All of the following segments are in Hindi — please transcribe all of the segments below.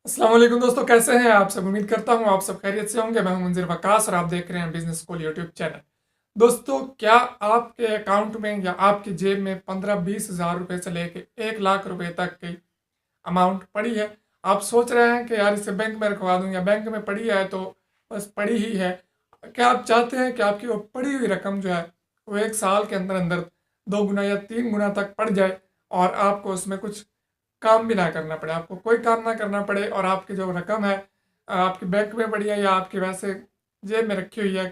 अस्सलाम वालेकुम दोस्तों, कैसे हैं आप सब। उम्मीद करता हूं आप सब खैरियत से होंगे। मैं हूं मंजिर वकास और आप देख रहे हैं बिजनेस स्कूल यूट्यूब चैनल। दोस्तों, क्या आपके अकाउंट में या आपकी जेब में 15-20 हज़ार रुपए से लेके 1 लाख रुपए तक की अमाउंट पड़ी है। आप सोच रहे हैं कि यार इसे बैंक में रखवा दूं, या बैंक में पड़ी है तो बस पड़ी ही है। क्या आप चाहते हैं कि आपकी वो पड़ी हुई रकम जो है वो 1 साल के अंदर अंदर 2 गुना या 3 गुना तक बढ़ जाए और आपको उसमें कुछ काम भी ना करना पड़े, आपको कोई काम ना करना पड़े और आपकी जो रकम है आपकी बैंक में पड़ी है या आपकी वैसे जेब में रखी हुई है,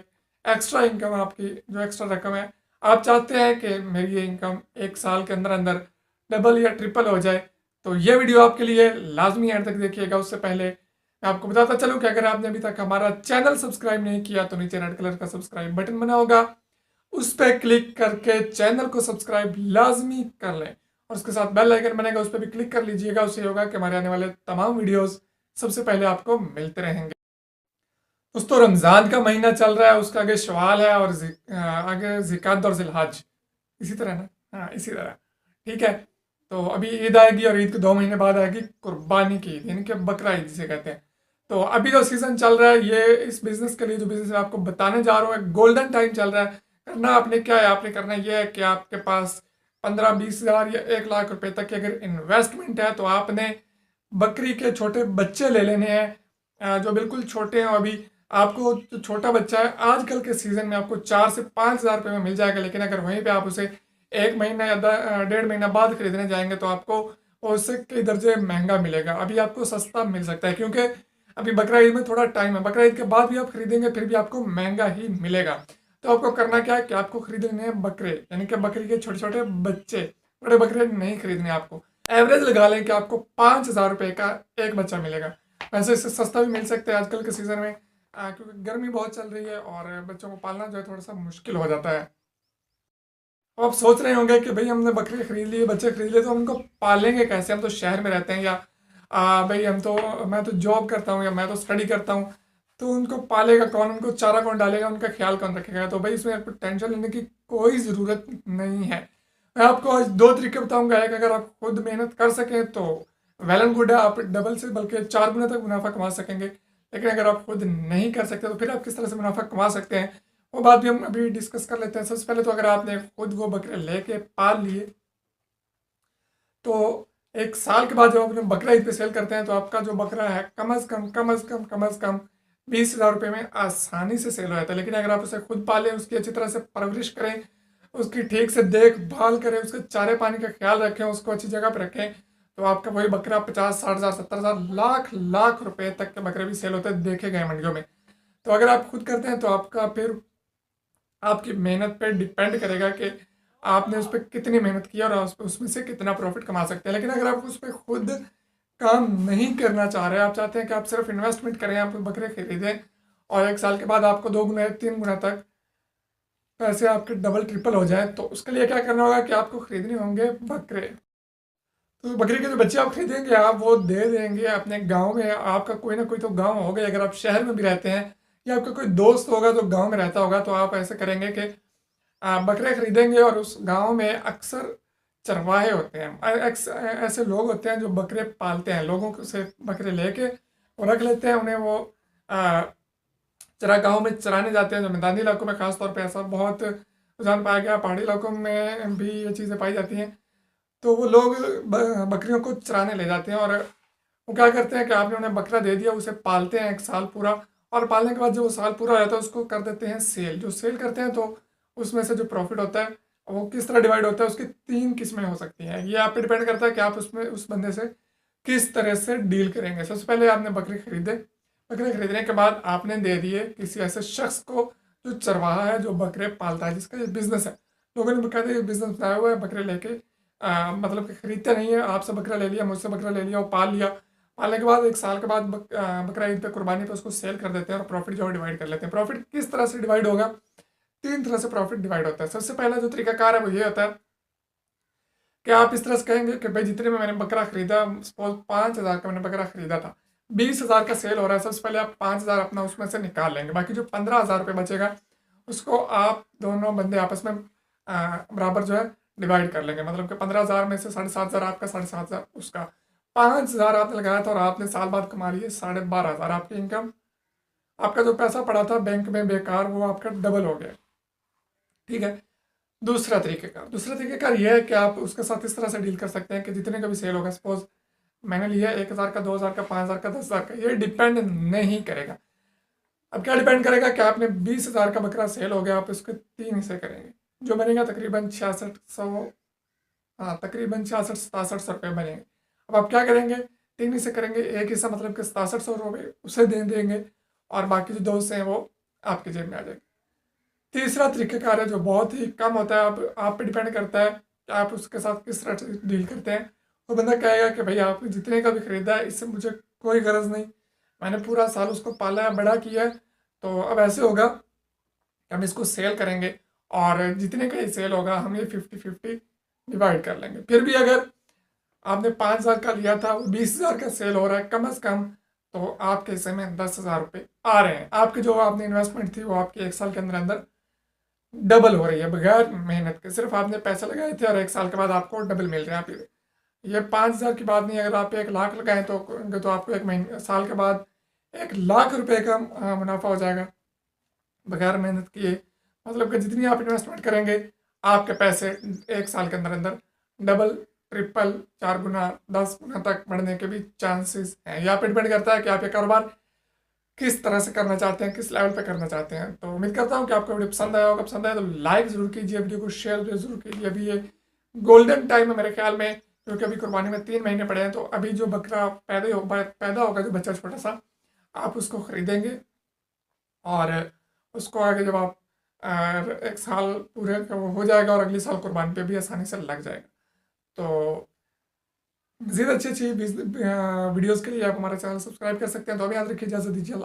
एक्स्ट्रा इनकम आपकी जो एक्स्ट्रा रकम है, आप चाहते हैं कि मेरी ये इनकम 1 साल के अंदर अंदर डबल या ट्रिपल हो जाए, तो ये वीडियो आपके लिए लाजमी एंड तक देखिएगा। उससे पहले मैं आपको बताता चलूँ कि अगर आपने अभी तक हमारा चैनल सब्सक्राइब नहीं किया तो नीचे रेड कलर का सब्सक्राइब बटन बना होगा, उस पर क्लिक करके चैनल को सब्सक्राइब लाजमी कर लें और उसके साथ बेल आइकन बनेगा, उस पर भी क्लिक कर लीजिएगा। उससे होगा कि हमारे आने वाले तमाम वीडियोस सबसे पहले आपको मिलते रहेंगे। दोस्तों, रमज़ान का महीना चल रहा है, उसका आगे शवाल है और आगे ज़िकात और ज़िलहज, इसी तरह ना, हाँ इसी तरह, ठीक है। तो अभी ईद आएगी और ईद के 2 महीने बाद आएगी कुर्बानी की ईद, यानी कि बकरा ईद जिसे कहते हैं। तो अभी जो सीज़न चल रहा है, ये इस बिज़नेस के लिए जो बिज़नेस मैं आपको बताने जा रहा हूँ, गोल्डन टाइम चल रहा है। करना आपने क्या है, आपने करना यह है कि आपके पास 15-20 हज़ार या 1 लाख रुपए तक की अगर इन्वेस्टमेंट है तो आपने बकरी के छोटे बच्चे ले लेने हैं, जो बिल्कुल छोटे हैं अभी। आपको जो छोटा बच्चा है आजकल के सीज़न में आपको 4 से 5 हज़ार रुपये में मिल जाएगा, लेकिन अगर वहीं पे आप उसे 1 महीना या 1.5 महीना बाद खरीदने जाएंगे तो आपको उससे कई दर्जे महंगा मिलेगा। अभी आपको सस्ता मिल सकता है क्योंकि अभी बकरा ईद में थोड़ा टाइम है, बकरा ईद के बाद भी आप खरीदेंगे फिर भी आपको महंगा ही मिलेगा। तो आपको करना क्या है कि आपको खरीदने हैं बकरे, यानी कि बकरी के छोटे छोटे बच्चे, बड़े बकरे नहीं खरीदने आपको। एवरेज लगा लें कि आपको 5 हज़ार रुपये का एक बच्चा मिलेगा। वैसे इससे सस्ता भी मिल सकता है आजकल के सीज़न में, क्योंकि गर्मी बहुत चल रही है और बच्चों को पालना जो है थोड़ा सा मुश्किल हो जाता है। तो आप सोच रहे होंगे कि भाई हमने बकरी खरीद लिए, बच्चे खरीद लिए, तो हम उनको पालेंगे कैसे, हम तो शहर में रहते हैं, या भाई मैं तो जॉब करता हूँ या मैं तो स्टडी करता हूँ, तो उनको पालेगा कौन, उनको चारा कौन डालेगा, उनका ख्याल कौन रखेगा। तो भाई इसमें आपको टेंशन लेने की कोई ज़रूरत नहीं है। मैं आपको आज 2 तरीके बताऊंगा। एक, अगर आप खुद मेहनत कर सकें तो वेल एंड गुड है, आप डबल से बल्कि 4 गुना तक मुनाफा कमा सकेंगे। लेकिन अगर आप खुद नहीं कर सकते तो फिर आप किस तरह से मुनाफा कमा सकते हैं, वो बात भी हम अभी डिस्कस कर लेते हैं। सबसे पहले तो अगर आपने खुद वो बकरे लेके पाल लिए तो 1 साल के बाद जब अपने बकरा ईद पे सेल करते हैं तो आपका जो बकरा है कम अज़ कम 20 हज़ार रुपये में आसानी से सेल हो जाता है। लेकिन अगर आप उसे खुद पालें, उसकी अच्छी तरह से परवरिश करें, उसकी ठीक से देखभाल करें, उसके चारे पानी का ख्याल रखें, उसको अच्छी जगह पर रखें, तो आपका वही बकरा 50-60 हज़ार 70 हज़ार लाख लाख रुपए तक के बकरे भी सेल होते हैं, देखे गए मंडियों में। तो अगर आप खुद करते हैं तो आपका फिर आपकी मेहनत पे डिपेंड करेगा कि आपने उस पर कितनी मेहनत की और उसमें से कितना प्रॉफिट कमा सकते हैं। लेकिन अगर आप उस पर खुद काम नहीं करना चाह रहे हैं, आप चाहते हैं कि आप सिर्फ इन्वेस्टमेंट करें, आप बकरे खरीदें और 1 साल के बाद आपको 2 गुना या 3 गुना तक पैसे आपके डबल ट्रिपल हो जाए, तो उसके लिए क्या करना होगा कि आपको खरीदने होंगे बकरे। तो बकरी के जो बच्चे आप खरीदेंगे आप वो दे देंगे अपने गांव में। आपका कोई ना कोई तो गांव होगा, अगर आप शहर में भी रहते हैं या आपका कोई दोस्त होगा जो गांव में रहता होगा, तो आप ऐसे करेंगे कि बकरे खरीदेंगे और उस गांव में अक्सर चरवाहे होते हैं, ऐसे लोग होते हैं जो बकरे पालते हैं, लोगों से बकरे लेके वो रख लेते हैं, उन्हें वो चरागाहों में चराने जाते हैं। जो मैदानी इलाकों में खासतौर पे ऐसा बहुत रुझान पाया गया, पहाड़ी इलाकों में भी ये चीज़ें पाई जाती हैं। तो वो लोग बकरियों को चराने ले जाते हैं और वो क्या करते हैं कि आपने उन्हें बकरा दे दिया, उसे पालते हैं 1 साल पूरा, और पालने के बाद जब वो साल पूरा हो जाता है उसको कर देते हैं सेल। जो सेल करते हैं तो उसमें से जो प्रॉफिट होता है वो किस तरह डिवाइड होता है, उसकी 3 किस्में हो सकती हैं। ये आप पे डिपेंड करता है कि आप उसमें उस बंदे से किस तरह से डील करेंगे। सबसे पहले आपने बकरे खरीदे, बकरे खरीदने के बाद आपने दे दिए किसी ऐसे शख्स को जो चरवाहा है, जो बकरे पालता है, जिसका ये बिजनेस है। लोगों ने कहते हैं बिजनेस बनाया हुआ है बकरे लेके, मतलब कि खरीदते नहीं है, आपसे बकरा ले लिया, मुझसे बकरा ले लिया और पाल लिया। पालने के बाद 1 साल के बाद बकरा ईद पे कुर्बानी पे उसको सेल कर देते हैं और प्रॉफिट जो है डिवाइड कर लेते हैं। प्रॉफिट किस तरह से डिवाइड होगा, 3 तरह से प्रॉफिट डिवाइड होता है। सबसे पहला जो तरीकाकार है वो ये होता है कि आप इस तरह से कहेंगे कि भाई जितने में मैंने बकरा खरीदा, सपोज 5 हज़ार का मैंने बकरा खरीदा था, 20 हज़ार का सेल हो रहा है, सबसे पहले आप 5 हज़ार अपना उसमें से निकाल लेंगे। बाकी जो 15 हज़ार रुपये बचेगा उसको आप दोनों बंदे आपस में बराबर जो है डिवाइड कर लेंगे। मतलब कि 15 हज़ार में से 7.5 हज़ार आपका, 7.5 हज़ार उसका। 5,000 आपने लगाया था और आपने साल बाद कमा लिए 12,500 आपकी इनकम। आपका जो पैसा पड़ा था बैंक में बेकार, वो आपका डबल हो गया। ठीक है। दूसरा तरीकेकार यह है कि आप उसके साथ इस तरह से डील कर सकते हैं कि जितने का भी सेल होगा, सपोज मैंने लिया 1,000 का, 2,000 का, 5,000 का, 10,000 का, ये डिपेंड नहीं करेगा। अब क्या डिपेंड करेगा कि आपने 20,000 का बकरा सेल हो गया, आप उसके 3 हिस्से करेंगे, जो बनेगा तकरीबन 6600, हाँ तकरीबन 6600-6700 रुपये बनेंगे। अब आप क्या करेंगे, 3 हिस्से करेंगे, एक हिस्सा मतलब कि 6700 रुपये उसे दे देंगे और बाकी जो 2 हिस्से हैं वो आपकी जेब में आ जाएंगे। तीसरा तरीक़ाकार है जो बहुत ही कम होता है, आप पे डिपेंड करता है कि आप उसके साथ किस तरह से डील करते हैं। वो बंदा कहेगा कि भाई आपने जितने का भी ख़रीदा है इससे मुझे कोई गरज नहीं, मैंने पूरा साल उसको पाला है, बड़ा किया है, तो अब ऐसे होगा कि हम इसको सेल करेंगे और जितने का ही सेल होगा हम ये 50-50 डिवाइड कर लेंगे। फिर भी अगर आपने 5,000 का लिया था, वो 20,000 का सेल हो रहा है, कम अज़ कम तो आपके हिस्से में 10,000 रुपये आ रहे हैं। आपकी जो आपने इन्वेस्टमेंट थी वो आपके 1 साल के अंदर अंदर डबल हो रही है बगैर मेहनत के। सिर्फ आपने पैसे लगाए थे और 1 साल के बाद आपको डबल मिल रहा है। आप ये 5,000 की बात नहीं, अगर आप 1,00,000 लगाएं तो आपको 1 महीने साल के बाद 1,00,000 रुपये का मुनाफा हो जाएगा बगैर मेहनत किए। मतलब कि जितनी आप इन्वेस्टमेंट करेंगे आपके पैसे 1 साल के अंदर अंदर डबल, ट्रिपल, 4 गुना, 10 गुना तक बढ़ने के भी चांसेस हैं। यहाँ पे डिपेंड करता है कि आप ये कारोबार किस तरह से करना चाहते हैं, किस लेवल पे करना चाहते हैं। तो उम्मीद करता हूँ कि आपको वीडियो पसंद आया होगा। पसंद आया तो लाइक ज़रूर कीजिए, वीडियो को शेयर ज़रूर कीजिए। अभी ये गोल्डन टाइम है मेरे ख्याल में, क्योंकि अभी कुर्बानी में 3 महीने पड़े हैं। तो अभी जो बकरा पैदा होगा, जो बच्चा छोटा सा, आप उसको ख़रीदेंगे और उसको आगे जब आप 1 साल पूरे का वो हो जाएगा और अगले साल कुर्बानी पे भी आसानी से लग जाएगा। तो मज़ीद अच्छी वीडियोज़ के लिए आप हमारा चैनल सब्सक्राइब कर सकते हैं। तो अभी याद रखिए, इजाज़त दीजिए।